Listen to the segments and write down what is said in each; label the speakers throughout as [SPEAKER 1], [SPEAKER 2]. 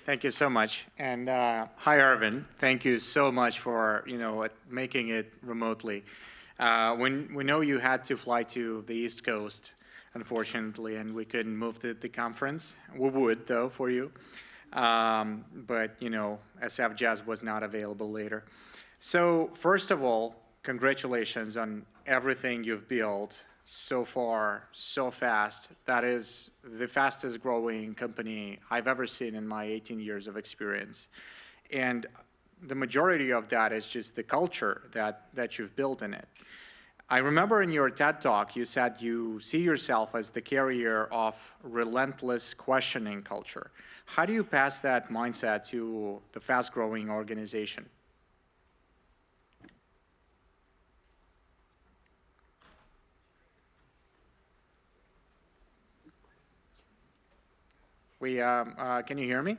[SPEAKER 1] Thank you so much. And hi, Aravind. Thank you so much for making it remotely. When we know you had to fly to the East Coast, unfortunately, and we couldn't move the conference. We would, though, for you. But, SF Jazz was not available later. So first of all, congratulations on everything you've built so far, so fast. That is the fastest growing company I've ever seen in my 18 years of experience. And the majority of that is just the culture that you've built in it. I remember in your TED Talk, you said you see yourself as the carrier of relentless questioning culture. How do you pass that mindset to the fast-growing organization? Can you hear me?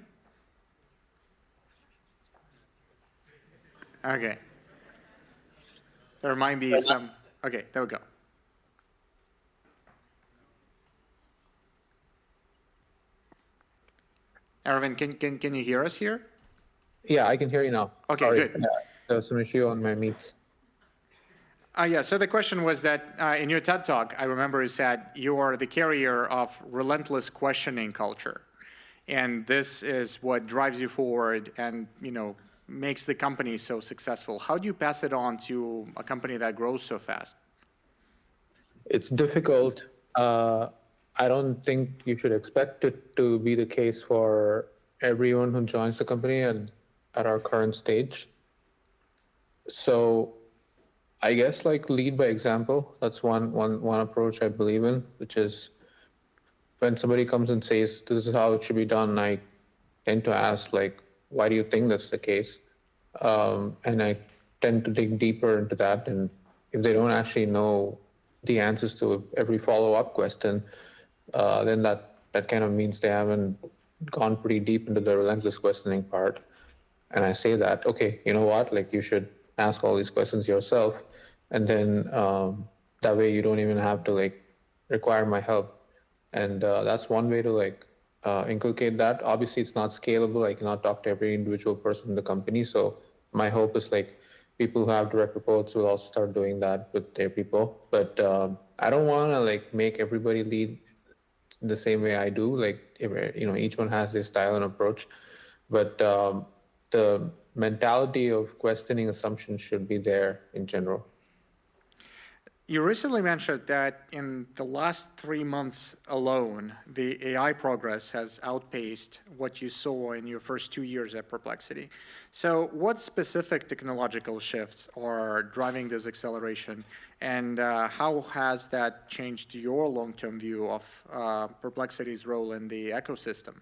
[SPEAKER 1] Okay. There might be some. Okay, there we go. Aravind, can you hear us here?
[SPEAKER 2] Yeah, I can hear you now.
[SPEAKER 1] Okay,
[SPEAKER 2] Sorry.
[SPEAKER 1] good.
[SPEAKER 2] There was some issue on my meets.
[SPEAKER 1] Yeah, so the question was that in your TED Talk, I remember you said you are the carrier of relentless questioning culture. And this is what drives you forward and, makes the company so successful. How do you pass it on to a company that grows so fast?
[SPEAKER 2] It's difficult. I don't think you should expect it to be the case for everyone who joins the company and at our current stage. So I guess lead by example. That's one approach I believe in, which is when somebody comes and says, this is how it should be done, I tend to ask, why do you think that's the case? And I tend to dig deeper into that. And if they don't actually know the answers to every follow-up question, then that kind of means they haven't gone pretty deep into the relentless questioning part. And I say that, okay, you know what? You should ask all these questions yourself. And then that way you don't even have to require my help. And that's one way to inculcate that. Obviously, it's not scalable. I cannot talk to every individual person in the company. So my hope is people who have direct reports will also start doing that with their people. But I don't want to make everybody lead the same way I do. Each one has their style and approach. But the mentality of questioning assumptions should be there in general.
[SPEAKER 1] You recently mentioned that in the last 3 months alone, the AI progress has outpaced what you saw in your first 2 years at Perplexity. So what specific technological shifts are driving this acceleration, and how has that changed your long-term view of Perplexity's role in the ecosystem?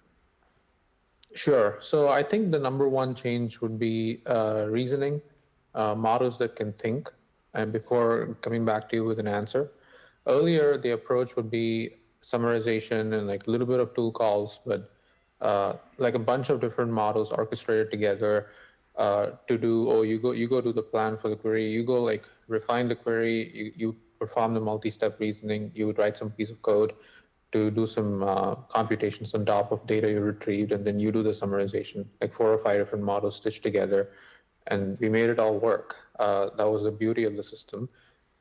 [SPEAKER 2] Sure. So I think the number one change would be reasoning, models that can think. And before coming back to you with an answer, earlier the approach would be summarization and a little bit of tool calls, but a bunch of different models orchestrated together to do, you go do the plan for the query, you go refine the query, you perform the multi-step reasoning, you would write some piece of code to do some computations on top of data you retrieved, and then you do the summarization, 4 or 5 different models stitched together. And we made it all work. That was the beauty of the system.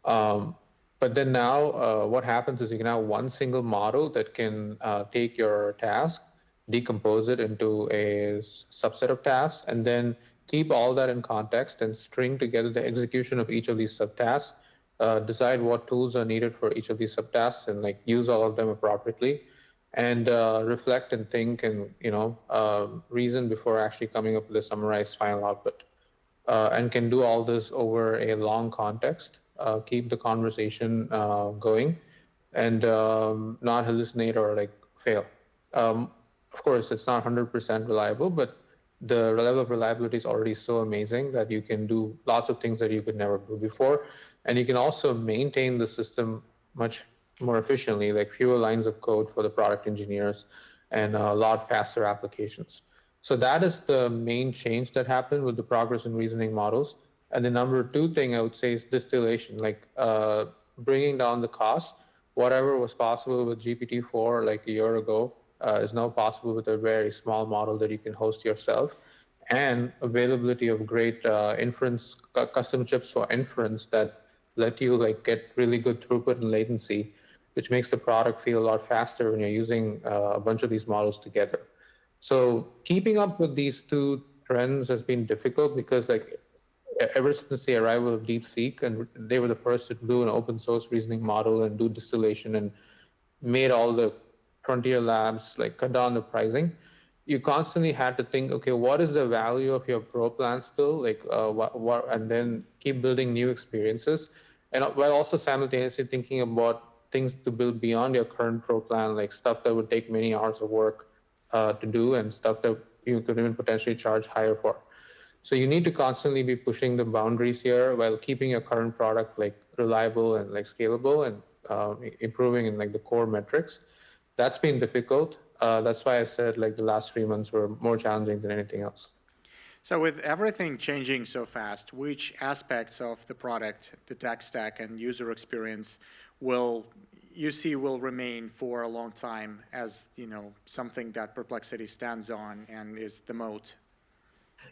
[SPEAKER 2] But then now what happens is you can have one single model that can take your task, decompose it into a subset of tasks, and then keep all that in context and string together the execution of each of these subtasks, decide what tools are needed for each of these subtasks, and use all of them appropriately, and reflect and think and reason before actually coming up with a summarized final output. And can do all this over a long context, keep the conversation going, and not hallucinate or fail. Of course, it's not 100% reliable, but the level of reliability is already so amazing that you can do lots of things that you could never do before. And you can also maintain the system much more efficiently, fewer lines of code for the product engineers and a lot faster applications. So that is the main change that happened with the progress in reasoning models. And the number 2 thing I would say is distillation, bringing down the cost. Whatever was possible with GPT-4 a year ago is now possible with a very small model that you can host yourself, and availability of great custom chips for inference that let you like get really good throughput and latency, which makes the product feel a lot faster when you're using a bunch of these models together. So keeping up with these two trends has been difficult because like ever since the arrival of DeepSeek, and they were the first to do an open source reasoning model and do distillation and made all the frontier labs like cut down the pricing. You constantly had to think, okay, what is the value of your pro plan still? Like, and then keep building new experiences, and while also simultaneously thinking about things to build beyond your current pro plan, like stuff that would take many hours of work to do, and stuff that you could even potentially charge higher for. So you need to constantly be pushing the boundaries here while keeping your current product like reliable and like scalable, and improving in like the core metrics. That's been difficult. That's why I said like the last 3 months were more challenging than anything else.
[SPEAKER 1] So with everything changing so fast, which aspects of the product, the tech stack, and user experience will remain for a long time as something that Perplexity stands on and is the moat?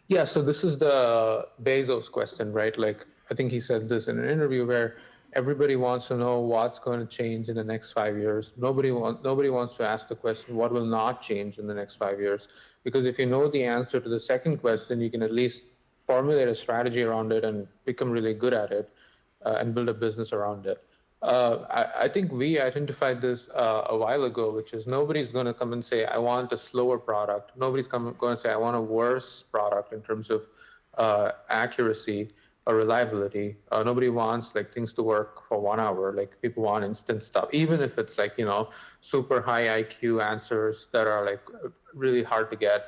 [SPEAKER 2] Yeah, so this is the Bezos question, right? Like, I think he said this in an interview where everybody wants to know what's going to change in the next 5 years. Nobody wants to ask the question, what will not change in the next 5 years? Because if you know the answer to the second question, you can at least formulate a strategy around it and become really good at it, and build a business around it. I think we identified this a while ago, which is nobody's going to come and say, I want a slower product. Nobody's going to say, I want a worse product in terms of accuracy or reliability. Nobody wants like things to work for 1 hour. Like people want instant stuff, even if it's like, super high IQ answers that are like really hard to get.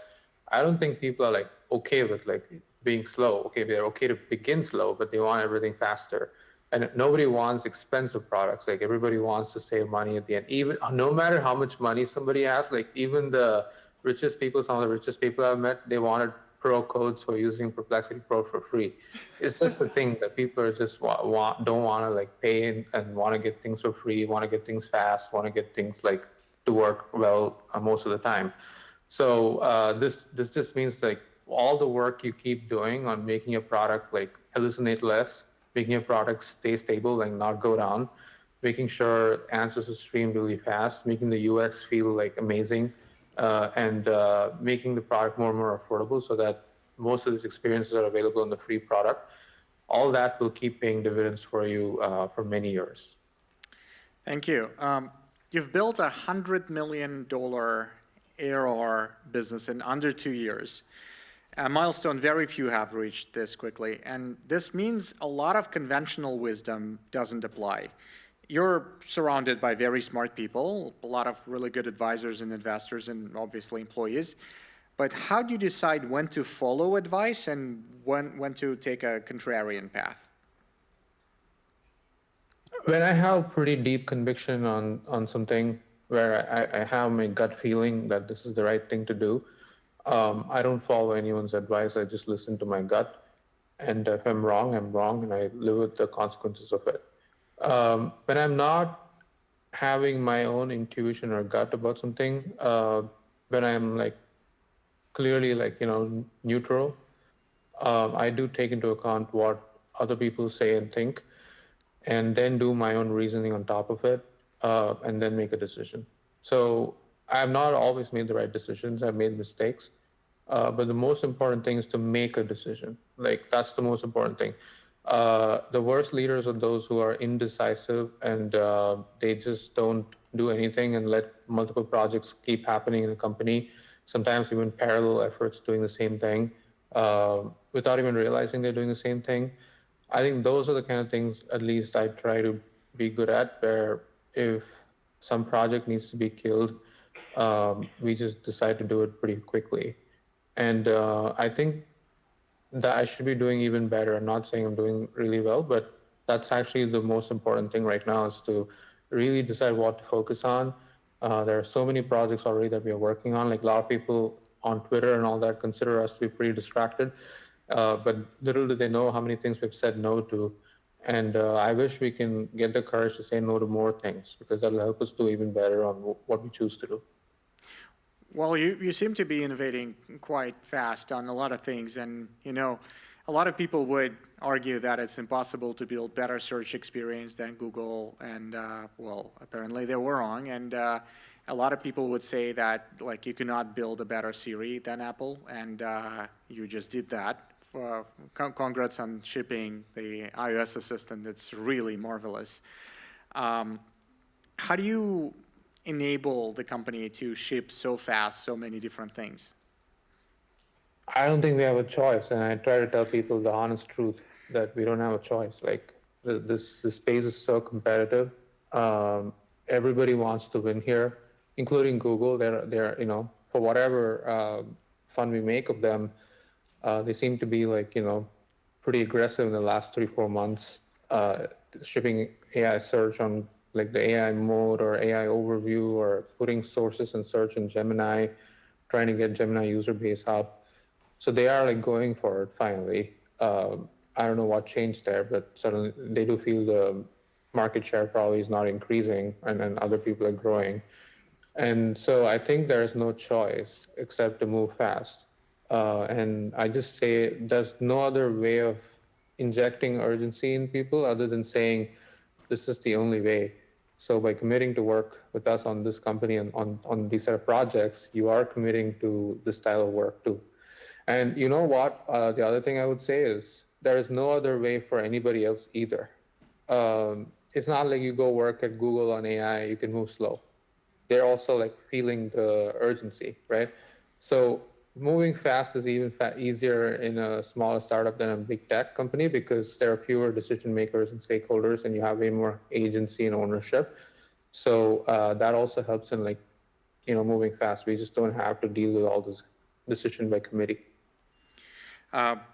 [SPEAKER 2] I don't think people are like okay with like being slow. Okay, they're okay to begin slow, but they want everything faster. And nobody wants expensive products. Like everybody wants to save money at the end. Even no matter how much money somebody has, like even the richest people, some of the richest people I've met, they wanted pro codes for using Perplexity Pro for free. It's just a thing that people are just don't want to like pay and want to get things for free, want to get things fast, want to get things like to work well most of the time. So this just means like all the work you keep doing on making a product like hallucinate less, making your product stay stable, like not go down, making sure answers are streamed really fast, making the UX feel like amazing, and making the product more and more affordable so that most of these experiences are available in the free product. All that will keep paying dividends for you for many years.
[SPEAKER 1] Thank you. You've built $100 million ARR business in under 2 years. A milestone very few have reached this quickly, and this means a lot of conventional wisdom doesn't apply. You're surrounded by very smart people, a lot of really good advisors and investors, and obviously employees. But how do you decide when to follow advice and when to take a contrarian path?
[SPEAKER 2] When I have pretty deep conviction on something where I have my gut feeling that this is the right thing to do, I don't follow anyone's advice. I just listen to my gut. And if I'm wrong, I'm wrong, and I live with the consequences of it. When I'm not having my own intuition or gut about something, when I'm like clearly like, neutral, I do take into account what other people say and think, and then do my own reasoning on top of it, and then make a decision. So I have not always made the right decisions. I've made mistakes. But the most important thing is to make a decision. Like that's the most important thing. The worst leaders are those who are indecisive and they just don't do anything and let multiple projects keep happening in a company. Sometimes even parallel efforts doing the same thing without even realizing they're doing the same thing. I think those are the kind of things, at least I try to be good at, where if some project needs to be killed, we just decide to do it pretty quickly. And I think that I should be doing even better. I'm not saying I'm doing really well, but that's actually the most important thing right now, is to really decide what to focus on. There are so many projects already that we are working on. Like a lot of people on Twitter and all that consider us to be pretty distracted. But little do they know how many things we've said no to. And I wish we can get the courage to say no to more things, because that'll help us do even better on what we choose to do.
[SPEAKER 1] Well, you seem to be innovating quite fast on a lot of things. And, a lot of people would argue that it's impossible to build better search experience than Google. And, well, apparently they were wrong. And a lot of people would say that, like, you cannot build a better Siri than Apple. And you just did that. Congrats on shipping the iOS assistant. It's really marvelous. How do you enable the company to ship so fast so many different things?
[SPEAKER 2] I don't think we have a choice, and I try to tell people the honest truth that we don't have a choice. Like this space is so competitive. Everybody wants to win here, including Google. They're for whatever fun we make of them, they seem to be like pretty aggressive in the last 3-4 months, shipping AI search on like the AI moat or AI overview, or putting sources and search in Gemini, trying to get Gemini user base up. So they are like going for it finally. I don't know what changed there, but suddenly they do feel the market share probably is not increasing, and then other people are growing. And so I think there is no choice except to move fast. And I just say there's no other way of injecting urgency in people other than saying this is the only way. So by committing to work with us on this company and on these set of projects, you are committing to this style of work too. And you know what? The other thing I would say is there is no other way for anybody else either. It's not like you go work at Google on AI, you can move slow. They're also like feeling the urgency, right? So moving fast is even easier in a smaller startup than a big tech company, because there are fewer decision makers and stakeholders, and you have way more agency and ownership. So that also helps in like moving fast. We just don't have to deal with all this decision by committee.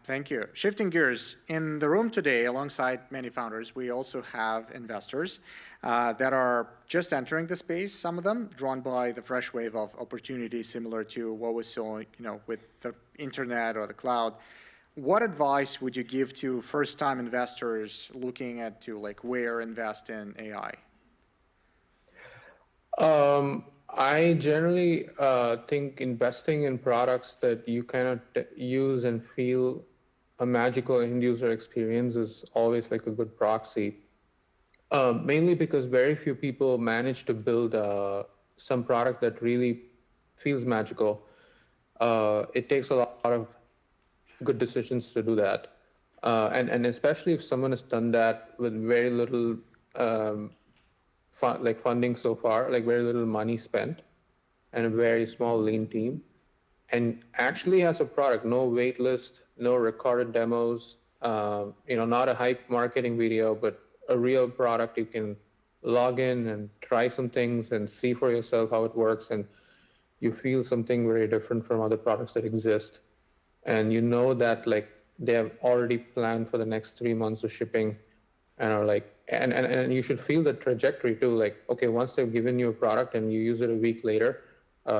[SPEAKER 1] Thank you. Shifting gears, in the room today, alongside many founders, we also have investors that are just entering the space, some of them drawn by the fresh wave of opportunities similar to what we saw with the internet or the cloud. What advice would you give to first-time investors looking at where invest in AI?
[SPEAKER 2] I generally think investing in products that you cannot use and feel a magical end user experience is always like a good proxy. Mainly because very few people manage to build some product that really feels magical. It takes a lot of good decisions to do that. And especially if someone has done that with very little funding so far, like very little money spent, and a very small lean team, and actually has a product, no wait list, no recorded demos, not a hype marketing video, but a real product you can log in and try some things and see for yourself how it works, and you feel something very different from other products that exist. And you know that like they have already planned for the next 3 months of shipping, and are like, and you should feel the trajectory too. Like, okay, once they've given you a product and you use it a week later,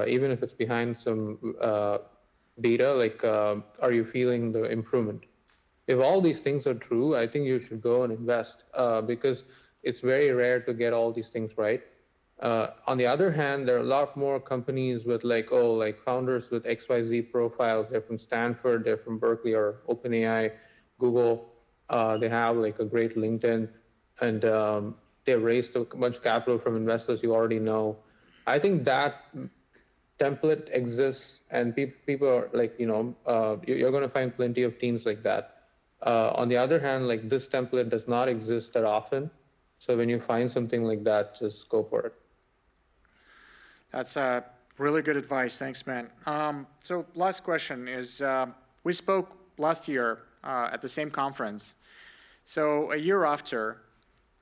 [SPEAKER 2] even if it's behind some beta, like, are you feeling the improvement? If all these things are true, I think you should go and invest, because it's very rare to get all these things right. On the other hand, there are a lot more companies with like founders with XYZ profiles. They're from Stanford, they're from Berkeley or OpenAI, Google. They have like a great LinkedIn, and they raised a bunch of capital from investors you already know. I think that template exists, and people are like, you're going to find plenty of teams like that. On the other hand, like this template does not exist that often. So when you find something like that, just go for it.
[SPEAKER 1] That's really good advice. Thanks, man. So last question is, we spoke last year at the same conference. So a year after,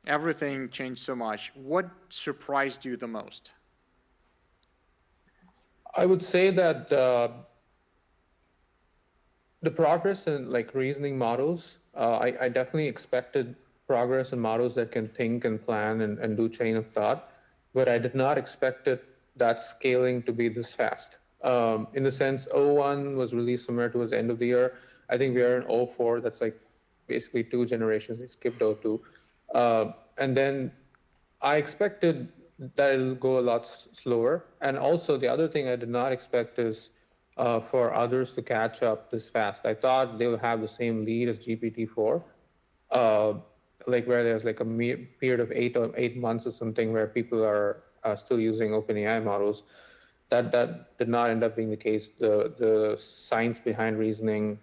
[SPEAKER 1] everything changed so much. What surprised you the most?
[SPEAKER 2] I would say that the progress in like reasoning models, I definitely expected progress in models that can think and plan and do chain of thought, but I did not expect that scaling to be this fast. In the sense, O1 was released somewhere towards the end of the year. I think we are in O4. That's like basically 2 generations. They skipped O2. And then I expected that'll go a lot slower. And also the other thing I did not expect is for others to catch up this fast. I thought they will have the same lead as GPT-4, like where there's like a period of 8 months or something where people are still using OpenAI models. That did not end up being the case. The science behind reasoning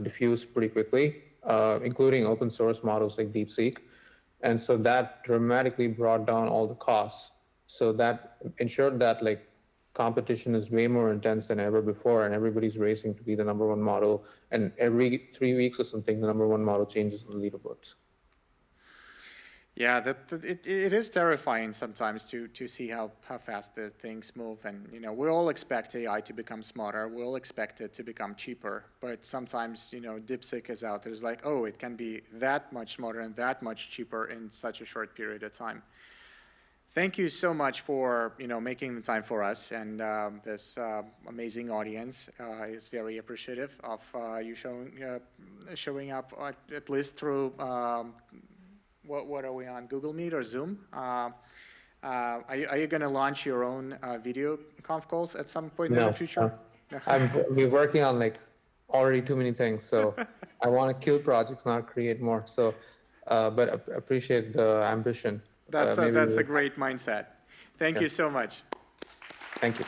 [SPEAKER 2] diffused pretty quickly, including open source models like DeepSeek. And so that dramatically brought down all the costs. So that ensured that like competition is way more intense than ever before, and everybody's racing to be the number one model. And every 3 weeks or something, the number one model changes on the leaderboards.
[SPEAKER 1] Yeah, it is terrifying sometimes to see how fast the things move. And, we all expect AI to become smarter. We all expect it to become cheaper. But sometimes, DeepSeek is out. There's like, oh, it can be that much smarter and that much cheaper in such a short period of time. Thank you so much for, making the time for us. And this amazing audience is very appreciative of you showing up at least through what are we on, Google Meet or Zoom? Are you going to launch your own video conf calls at some point in the future?
[SPEAKER 2] No. We're working on like already too many things. So I want to kill projects, not create more. So, but appreciate the ambition.
[SPEAKER 1] That's a great mindset. Thank you so much.
[SPEAKER 2] Thank you.